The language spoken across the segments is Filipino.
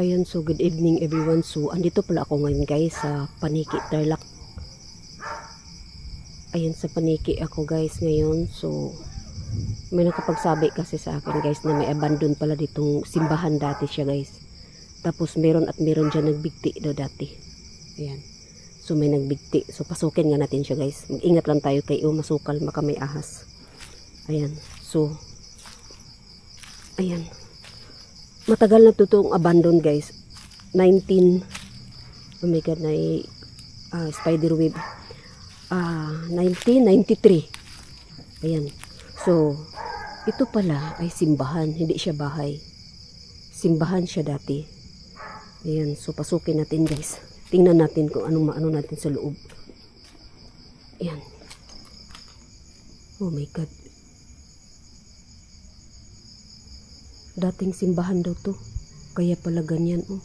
Ayan, so good evening everyone. So, andito pala ako ngayon guys sa Paniki, Tarlac. Ayan, sa Paniki ako guys ngayon. So, may nakapagsabi kasi sa akin guys na may abandon pala ditong simbahan dati siya guys. Tapos meron dyan nagbigti daw dati. Ayan. So, may nagbigti. So, pasukin nga natin siya guys. Mag-ingat lang tayo kayo masukal, baka may ahas. Ayan. So, ayan. Matagal na itong abandon guys. 19 oh my god, na spider web 1993. Ayan. So, ito pala ay simbahan, hindi siya bahay. Simbahan siya dati. Ayan, so pasukin natin guys. Tingnan natin kung anong maano natin sa loob. Ayan. Oh my god. Dating simbahan daw to. Kaya pala ganyan, oh.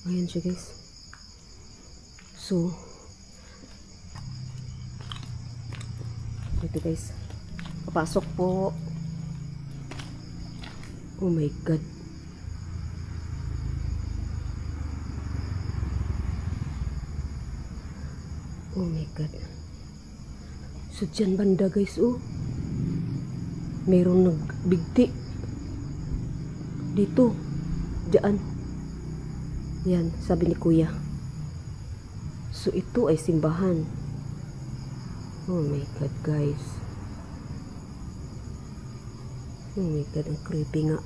Ayan siya guys. So, ito guys. Papasok po. Oh my god. Oh my god. So, dyan banda guys, oh. Mayroong nagbigti. Dito. Diyan. Yan, sabi ni kuya. So, ito ay simbahan. Oh my god, guys. Oh my god, ang creepy nga.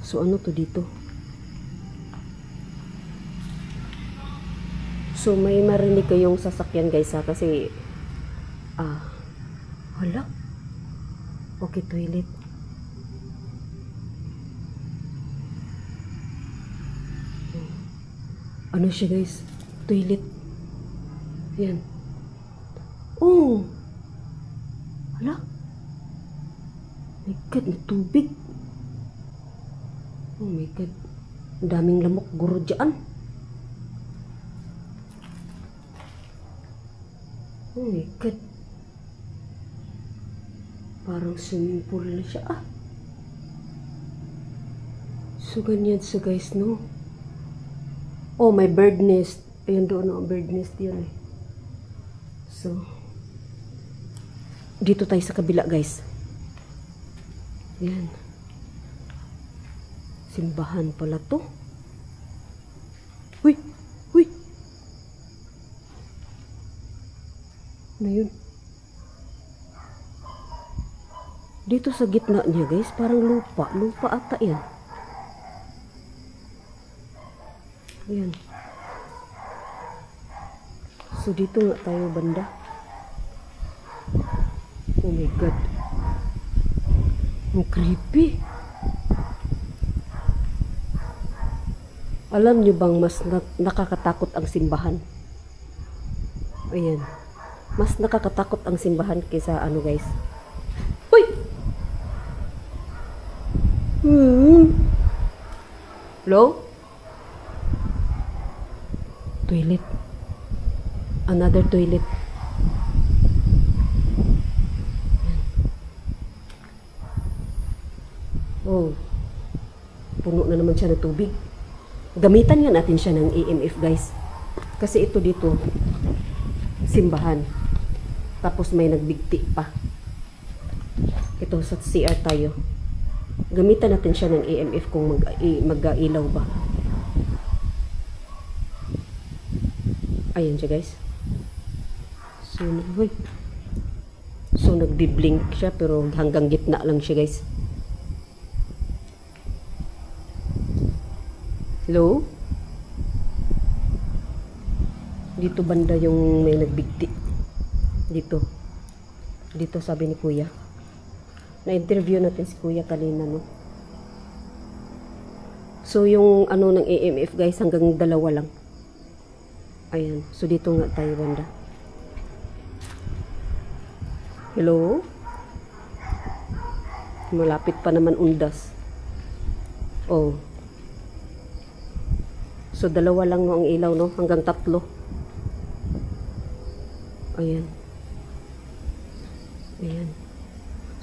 So, ano to dito? So, may marinig kayong sasakyan guys ha, kasi hala. Okay, toilet. Ano siya guys? Toilet. Yan. Oh! Hala? My god, may tubig. Oh my god. Ang daming lamok guro dyan. Oh my god. Parang swimming pool na siya. So ganyan siya guys, no? Oh, may bird nest. Ayan doon, no? Bird nest yan eh. So, dito tayo sa kabila guys. Ayan. Simbahan pala to. Uy! Uy! Ano yun? Dito sa gitna niya guys, parang lupa. Lupa ata yan. Ayan. So, dito nga tayo banda. Oh my god. Ang creepy. Alam nyo bang mas nakakatakot ang simbahan? Ayan. Mas nakakatakot ang simbahan kaysa ano guys. Uy! Hello? Toilet. Another toilet. Oh. Puno na naman siya ng tubig. Gamitan nga natin siya ng EMF guys. Kasi ito dito simbahan. Tapos may nagbigti pa. Ito sa CR tayo. Gamitan natin siya ng EMF kung mag-ilaw ba. Ayan siya guys. So nagbi-blink siya pero hanggang gitna lang siya guys. Hello? Dito banda yung may nagbigti. Dito. Dito sabi ni kuya. Na-interview natin si kuya kanina, no? So yung ano ng EMF guys hanggang 2 lang. Ayan. So, dito nga tayo banda. Hello? Malapit pa naman undas. Oh. So, 2 lang ang ilaw, no? Hanggang 3. Ayan. Ayan.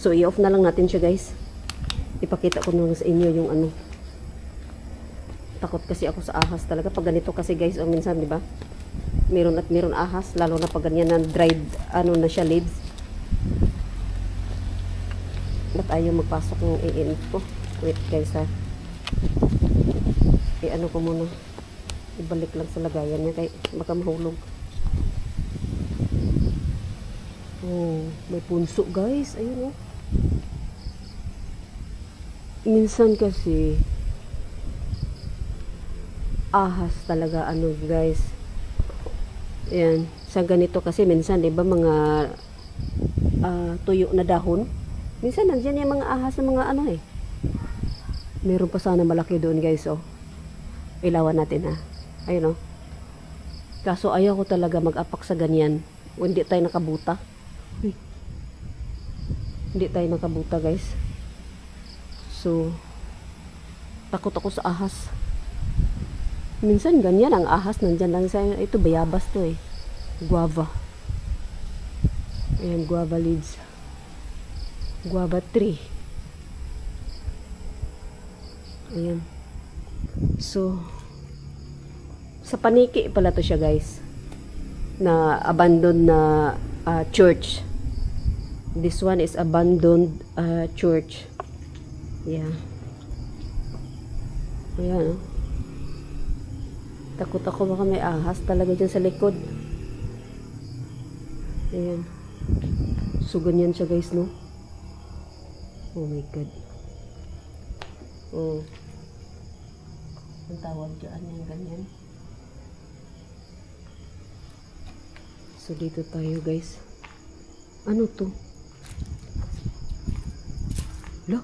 So, i-off na lang natin siya, guys. ipakita ko na sa inyo yung ano. Takot kasi ako sa ahas talaga. Pag ganito kasi guys, o minsan, di ba? Meron at meron ahas. Lalo na pag ganyan na dried, ano na siya, leaves. Ba't ayaw magpasok ng ANF ko? Wait guys ha. Ano ko muna. Ibalik lang sa lagayan niya kay baka mahulog. Oh, may punso guys. Ayun oh. Minsan kasi ahas talaga ano guys. Ayan. Sa ganito kasi minsan 'di ba mga tuyo na dahon. Minsan nandiyan yung mga ahas na mga ano eh. Meron pa sana malaki doon guys oh. Ilawan natin ha. Ayun oh. Kaso ayaw ko talaga mag-apak sa ganyan. O hindi tayo nakabuta. Hindi tayo nakabuta guys. So takot ako sa ahas. Minsan ganyan ang ahas nandyan lang sa ito bayabas to eh. Guava. Ayan guava leaves. Guava tree. Ayan. So sa Paniki pala to siya guys. Na abandoned na church. This one is abandoned church. Yeah. Ayan. Takot ako baka may ahas talaga dyan sa likod. Ayan. So ganyan siya guys no. Oh my god. Oh. Ang tawag dyan yung ganyan. So dito tayo guys. Ano to? Lo?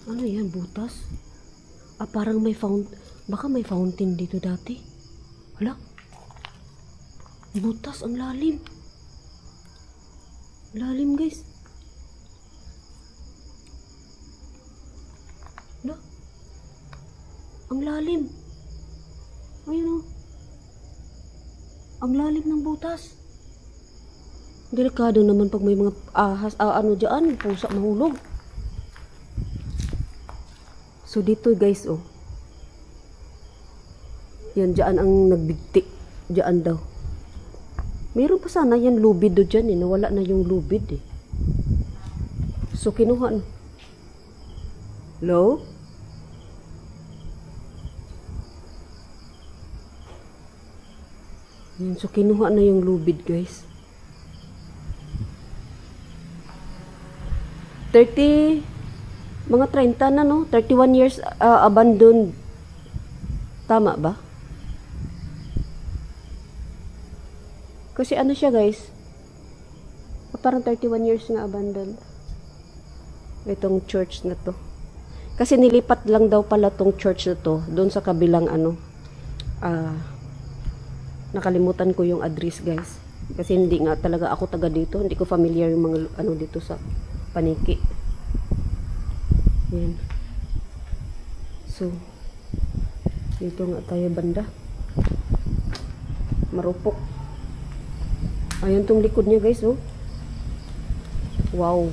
Ano yan? Butas? Parang may baka may fountain dito dati. Hala? Butas, ang lalim. Lalim guys. Hala? Ang lalim. Ayun o. Ang lalim ng butas. Delikado naman pag may mga ahas, ano dyan, pusa mahulog. So dito guys oh. Yan dyan ang nagbigti. Dyan daw. Meron pa sana yan lubid do dyan eh. Nawala na yung lubid eh. So kinuha. Hello? Yan, so kinuha na yung lubid guys. 30 na no? 31 years abandoned. Tama ba? Kasi ano siya guys? Parang 31 years na abandoned. Itong church na to. Kasi nilipat lang daw pala tong church na to doon sa kabilang ano. Nakalimutan ko yung address guys. Kasi hindi nga talaga ako taga dito. Hindi ko familiar yung mga ano dito sa Paniki. Yan. So, dito nga tayo banda. Marupok. Ayan tong likod niya guys oh. Wow.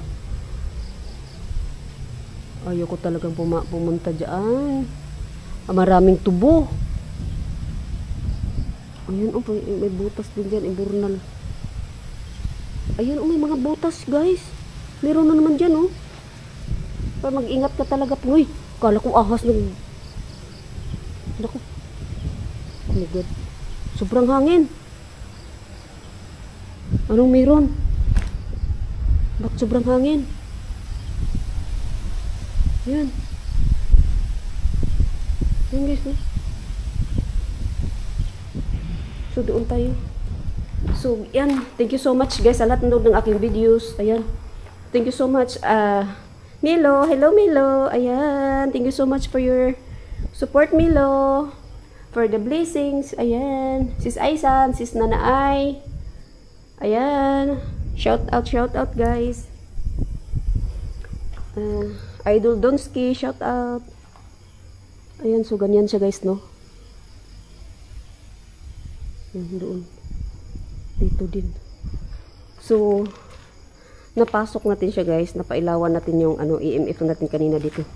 Ayoko talagang pumunta dyan. Maraming tubo. Ayan oh, may butas din dyan, imburnal. Ayan oh, may mga butas guys. Meron na naman dyan oh. Pero mag-ingat ka talaga po. Uy, kala ko ahas ng... Naku. Oh my god. Sobrang hangin. Anong meron? Bakit sobrang hangin? Ayan. Ayan guys oh. So, doon tayo. So, yan. Thank you so much, guys. Sa lahat ng aking videos. Ayan. Thank you so much. Milo. Hello, Milo. Ayan. Thank you so much for your support, Milo. For the blessings. Ayan. Sis Aisan. Sis Nanaay. Ayan. Shout out, guys. Idol Donsky. Shout out. Ayan. So, ganyan siya, guys, no? Doon. Dito din. So, napasok natin siya guys, napailawan natin yung EMF natin kanina dito.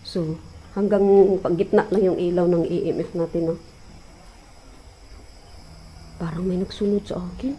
So, hanggang paggitna lang yung ilaw ng EMF natin, no? Parang may nagsunod sa akin.